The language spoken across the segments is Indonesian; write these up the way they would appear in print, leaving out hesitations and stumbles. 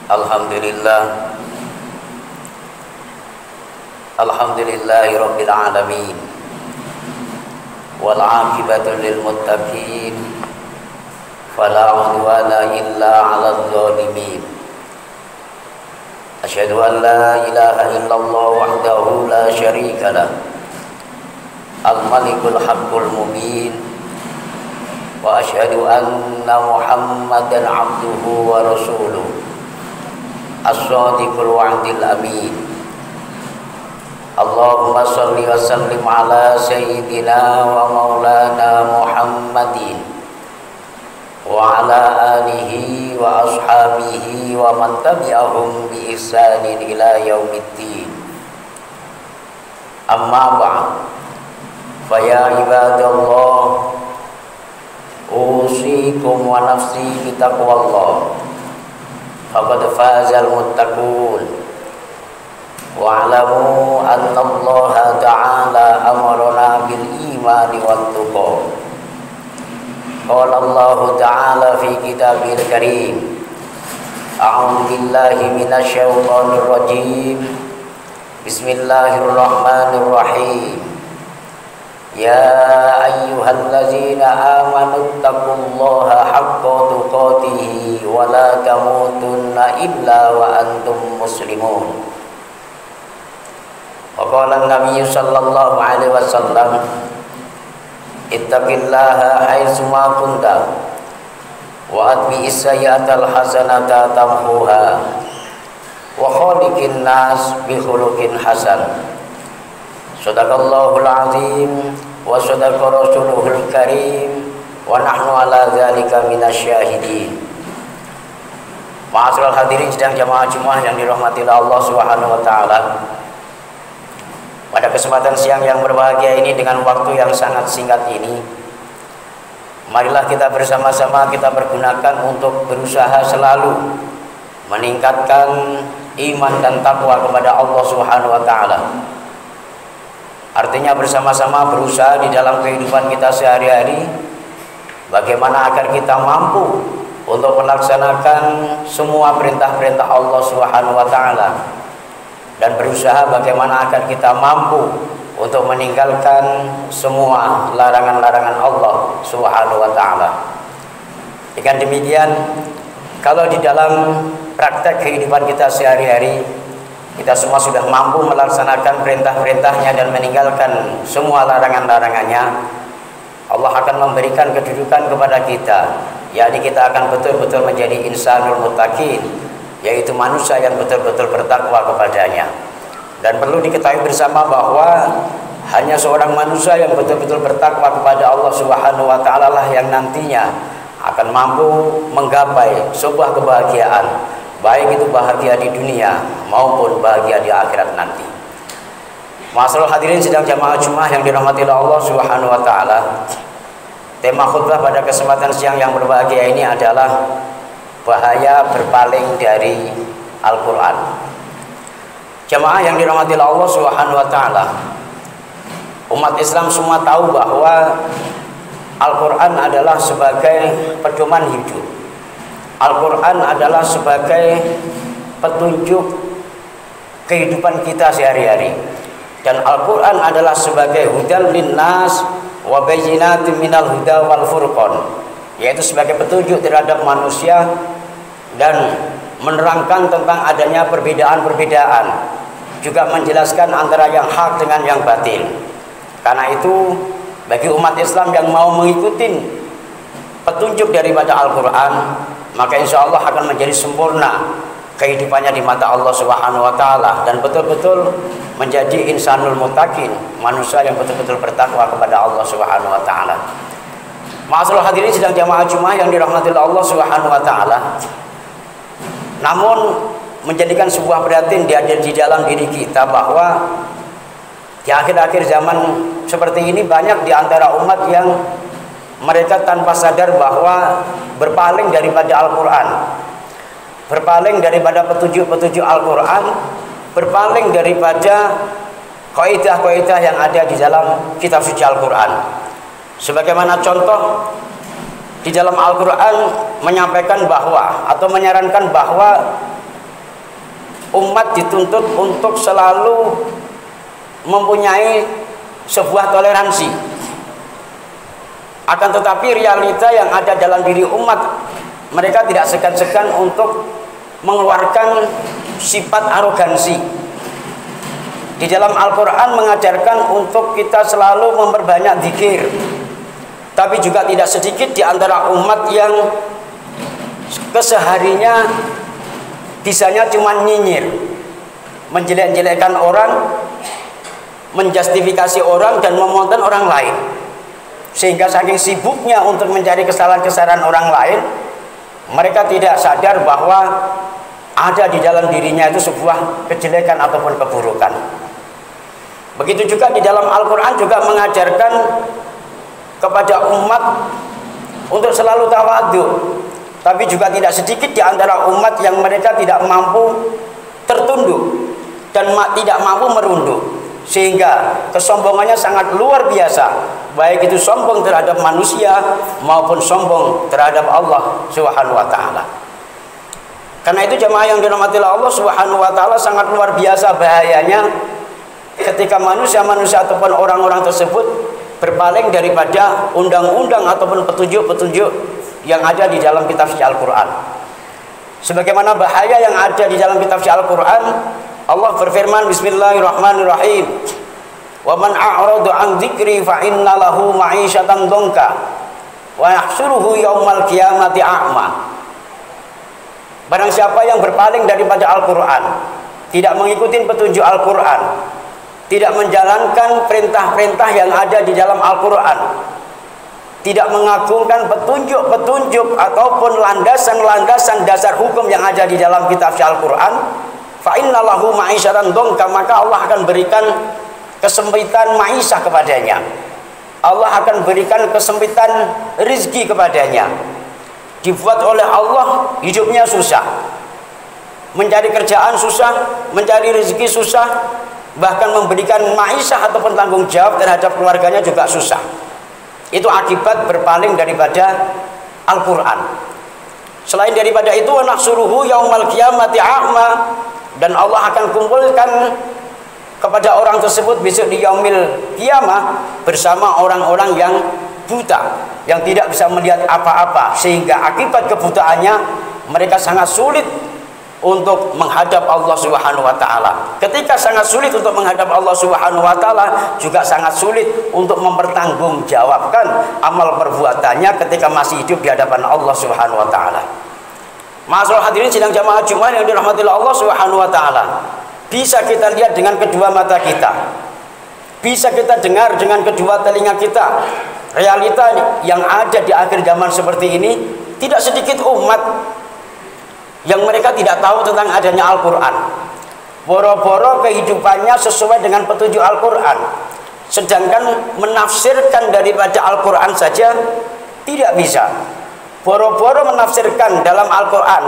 Alhamdulillah, Alhamdulillahi Rabbil Alamin, wal aqibatu lil muttaqin, fala udwana illa 'alal zalimin. Asyhadu an la ilaha illallah wahdahu la syarika lah, al-malikul haqqul mubin, wa asyhadu anna Muhammadan 'abduhu wa rasuluh, as-sadiqul wa'dil amin. Allahumma salli wa sallim ala sayyidina wa maulana Muhammadin wa ala alihi wa ashabihi wa man tabi'ahum bi ihsanin ila yaumiddin. Amma ba'd, fa ya ibadallah, usikum wa nafsi bi taqwallah. Faqad fazal muttaqun. Wa'lamu anna Allah ta'ala amarna bil imani wat tuqa. Qala Allah ta'ala fi kitabil karim, a'udzu billahi minasy syaithanir rajim. Bismillahirrahmanirrahim. Ya ayyuhallazina amanu taqullaha haqqa tuqatih wa la tamutunna illa wa antum muslimun. Wa qala an-nabiy sallallahu alaihi wasallam, ittaqillaha haitsu ma kunta wa atbi'is sayyi'atal hasanata tamhuha wa khaliqin nas bi khuluqin hasan. Shadaqallahul azim wa shadaqa rasuluhul karim wa nahnu ala dzalika minasyahidin. Ma'asyiral hadirin sidang jamaah Jumat yang dirahmati Allah Subhanahu wa taala. Pada kesempatan siang yang berbahagia ini, dengan waktu yang sangat singkat ini, marilah kita bersama-sama kita pergunakan untuk berusaha selalu meningkatkan iman dan takwa kepada Allah Subhanahu wa taala. Artinya bersama-sama berusaha di dalam kehidupan kita sehari-hari, bagaimana agar kita mampu untuk melaksanakan semua perintah-perintah Allah Subhanahu wa taala, dan berusaha bagaimana agar kita mampu untuk meninggalkan semua larangan-larangan Allah Subhanahu wa taala. Dengan demikian, kalau di dalam praktek kehidupan kita sehari-hari kita semua sudah mampu melaksanakan perintah-perintahnya dan meninggalkan semua larangan-larangannya, Allah akan memberikan kedudukan kepada kita, yakni kita akan betul-betul menjadi insanul muttaqin, yaitu manusia yang betul-betul bertakwa kepadanya. Dan perlu diketahui bersama bahwa hanya seorang manusia yang betul-betul bertakwa kepada Allah Subhanahu wa taala lah yang nantinya akan mampu menggapai sebuah kebahagiaan, baik itu bahagia di dunia maupun bahagia di akhirat nanti. Ma'asyiral hadirin sidang jamaah Jumat yang dirahmati Allah Subhanahu wa taala. Tema khutbah pada kesempatan siang yang berbahagia ini adalah bahaya berpaling dari Al-Quran. Jamaah yang dirahmati Allah Subhanahu wa taala, umat Islam semua tahu bahwa Al-Quran adalah sebagai pedoman hidup. Al-Quran adalah sebagai petunjuk kehidupan kita sehari-hari, dan Al-Quran adalah sebagai hudal linnas wa bayyinatin minal huda wal furqan, yaitu sebagai petunjuk terhadap manusia dan menerangkan tentang adanya perbedaan-perbedaan, juga menjelaskan antara yang hak dengan yang batil. Karena itu bagi umat Islam yang mau mengikuti petunjuk daripada Al-Quran, maka insya Allah akan menjadi sempurna kehidupannya di mata Allah Subhanahu wa taala, dan betul-betul menjadi insanul muttaqin, manusia yang betul-betul bertakwa kepada Allah Subhanahu wa taala. Ma'asyiral hadirin sidang jamaah Jumat yang dirahmati Allah Subhanahu wa taala. Namun menjadikan sebuah perhatian di dalam diri kita bahwa di akhir-akhir zaman seperti ini banyak di antara umat yang mereka tanpa sadar bahwa berpaling daripada Al-Quran, berpaling daripada petunjuk-petunjuk Al-Quran, berpaling daripada kaidah-kaidah yang ada di dalam kitab suci Al-Quran. Sebagaimana contoh di dalam Al-Quran menyampaikan bahwa atau menyarankan bahwa umat dituntut untuk selalu mempunyai sebuah toleransi. Akan tetapi realita yang ada dalam diri umat, mereka tidak segan-segan untuk mengeluarkan sifat arogansi. Di dalam Al-Quran mengajarkan untuk kita selalu memperbanyak zikir. Tapi juga tidak sedikit di antara umat yang keseharinya bisanya cuma nyinyir, menjelek-jelekkan orang, menjustifikasi orang dan memonten orang lain. Sehingga saking sibuknya untuk mencari kesalahan-kesalahan orang lain, mereka tidak sadar bahwa ada di dalam dirinya itu sebuah kejelekan ataupun keburukan. Begitu juga di dalam Al-Quran juga mengajarkan kepada umat untuk selalu tawadhu. Tapi juga tidak sedikit di antara umat yang mereka tidak mampu tertunduk dan tidak mampu merunduk, sehingga kesombongannya sangat luar biasa, baik itu sombong terhadap manusia maupun sombong terhadap Allah Subhanahu wa taala. Karena itu jemaah yang dirahmati Allah Subhanahu wa taala, sangat luar biasa bahayanya ketika manusia-manusia ataupun orang-orang tersebut berpaling daripada undang-undang ataupun petunjuk-petunjuk yang ada di dalam kitab suci Al-Quran. Sebagaimana bahaya yang ada di dalam kitab suci Al-Quran, Allah berfirman, Bismillahirrahmanirrahim, wa man a'radu an dzikri fa inna lahu ma'isyatan dhanka wa yahsyuruhu yaumal qiyamati a'ma. Barang siapa yang berpaling daripada Al-Quran, tidak mengikuti petunjuk Al-Quran, tidak menjalankan perintah-perintah yang ada di dalam Al-Quran, tidak mengagungkan petunjuk-petunjuk ataupun landasan-landasan dasar hukum yang ada di dalam kitab Al-Quran, fa inna lahu ma'isyatan dhanka, maka Allah akan berikan kesempitan ma'isyah kepadanya. Allah akan berikan kesempitan rizki kepadanya. Dibuat oleh Allah hidupnya susah, mencari kerjaan susah, mencari rezeki susah, bahkan memberikan ma'isyah ataupun tanggung jawab terhadap keluarganya juga susah. Itu akibat berpaling daripada Al-Quran. Selain daripada itu, wa nahsyuruhu yaumal qiyamati a'ma, dan Allah akan kumpulkan kepada orang tersebut besok di yaumil qiyamah bersama orang-orang yang buta, yang tidak bisa melihat apa-apa, sehingga akibat kebutaannya mereka sangat sulit untuk menghadap Allah Subhanahu wa taala. Ketika sangat sulit untuk menghadap Allah Subhanahu wa taala, juga sangat sulit untuk mempertanggungjawabkan amal perbuatannya ketika masih hidup di hadapan Allah Subhanahu wa taala. Ma'asyiral hadirin sidang jamaah Jumat yang dirahmati Allah Subhanahu wa taala, bisa kita lihat dengan kedua mata kita, bisa kita dengar dengan kedua telinga kita. Realita yang ada di akhir zaman seperti ini, tidak sedikit umat yang mereka tidak tahu tentang adanya Al-Quran. Boro-boro kehidupannya sesuai dengan petunjuk Al-Quran, sedangkan menafsirkan daripada Al-Quran saja tidak bisa. Boro-boro menafsirkan dalam Al-Quran,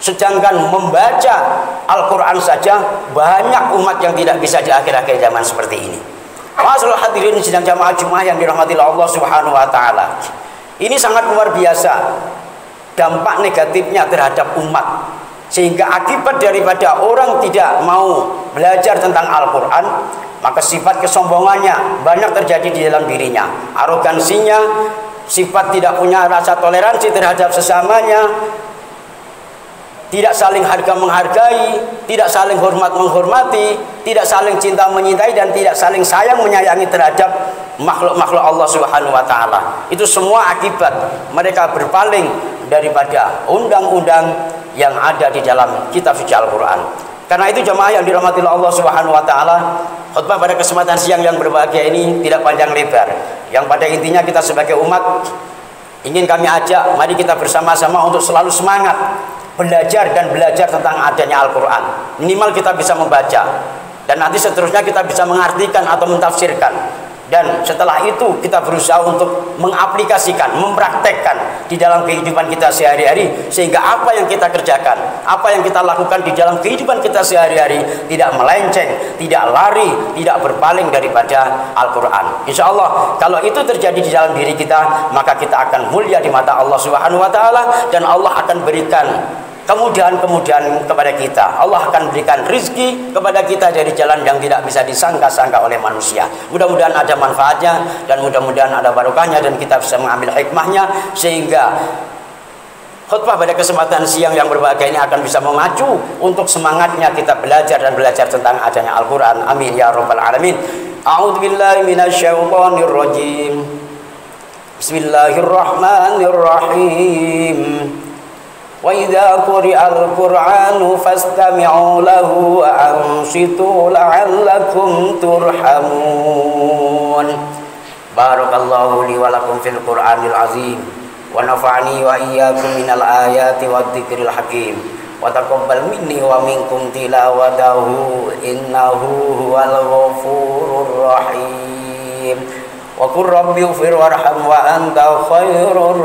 sedangkan membaca Al-Quran saja banyak umat yang tidak bisa di akhir-akhir zaman seperti ini. Ma'asyiral hadirin sidang jamaah Jumat yang dirahmati Allah Subhanahu wa taala. Ini sangat luar biasa dampak negatifnya terhadap umat, sehingga akibat daripada orang tidak mau belajar tentang Al-Quran, maka sifat kesombongannya banyak terjadi di dalam dirinya, arogansinya, sifat tidak punya rasa toleransi terhadap sesamanya, tidak saling harga menghargai, tidak saling hormat menghormati, tidak saling cinta menyintai, dan tidak saling sayang menyayangi terhadap makhluk-makhluk Allah Subhanahu wa taala. Itu semua akibat mereka berpaling daripada undang-undang yang ada di dalam kitab suci Al-Quran. Karena itu jemaah yang dirahmati Allah Subhanahu wa taala, khutbah pada kesempatan siang yang berbahagia ini tidak panjang lebar. Yang pada intinya kita sebagai umat ingin kami ajak, mari kita bersama-sama untuk selalu semangat belajar dan belajar tentang adanya Al-Quran. Minimal kita bisa membaca, dan nanti seterusnya kita bisa mengartikan atau mentafsirkan. Dan setelah itu kita berusaha untuk mengaplikasikan, mempraktekkan di dalam kehidupan kita sehari-hari, sehingga apa yang kita kerjakan, apa yang kita lakukan di dalam kehidupan kita sehari-hari tidak melenceng, tidak lari, tidak berpaling daripada Al-Quran. Insya Allah kalau itu terjadi di dalam diri kita, maka kita akan mulia di mata Allah Subhanahu wa taala, dan Allah akan berikan kemudahan kepada kita. Allah akan berikan rizki kepada kita dari jalan yang tidak bisa disangka-sangka oleh manusia. Mudah-mudahan ada manfaatnya dan mudah-mudahan ada barokahnya dan kita bisa mengambil hikmahnya, sehingga khutbah pada kesempatan siang yang berbahagia ini akan bisa memacu untuk semangatnya kita belajar tentang adanya Al-Quran. Amin ya rabbal alamin. A'udzubillahi minasyaitonir rajim. Bismillahirrahmanirrahim. Wa idza quri'al Qur'anu fastami'u lahu wa ansitu la'allakum turhamun. Barakallahu li wa lakum fil Qur'anil azim. Wa nafa'ani wa iyyakum minal ayati wadh-dhikril hakim. Wa taqabbal minni wa minkum tilawatahu innahu huwal ghafurur rahim. Wa qur rabbi ighfir warham wa anta khairur